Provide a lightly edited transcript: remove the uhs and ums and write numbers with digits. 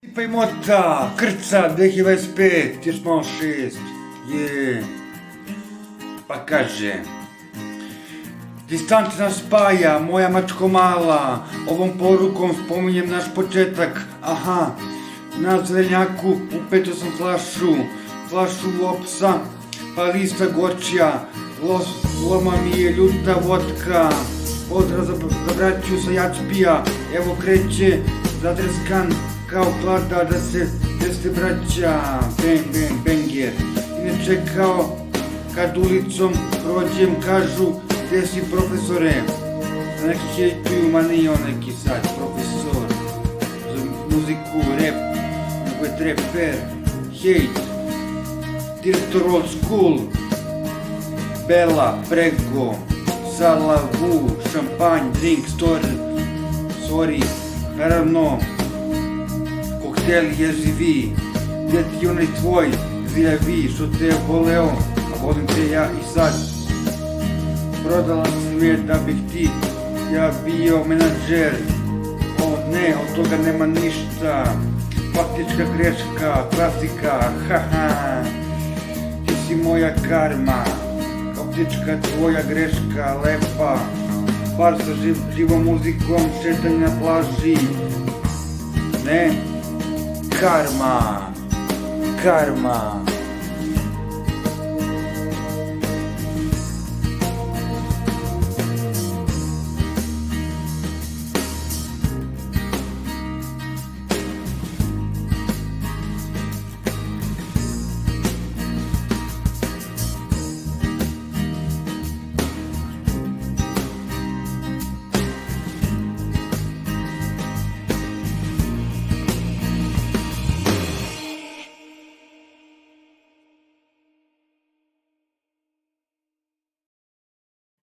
Типа мота, крца, 2025, ти smo 6, je, pa kaže. Distanca nas spaja, moja mačko mala, ovom porukom spominjem naš početak, aha, na zelenjaku upeto sam flašu lopsa, pa lista gočja, loma mi je ljuta vodka, pozdrav za braću sa Jačpija, evo kreće, zadreskan, kao klada da se jeste braća, banger. Inače kao kad ulicom prođem kažu gdje si profesore, neki hejtuju, ma nije on neki sad profesor za muziku, rap, nego je trapper, hejt, direktor old school, Bela, Prego, Salavu, šampanj, drink, sorry, naravno, koktel jezivi, gdje ti onaj tvoj vis-a-vis, što te je voleo, a volim te ja i sad. Prodala svijet da bih ti, ja bio menadžer, o ne, od toga nema ništa, faktička greška, klasika, haha, ti si moja karma, optička tvoja greška, lepa, bar sa živom muzikom, šetanje na plaži, ne, karma.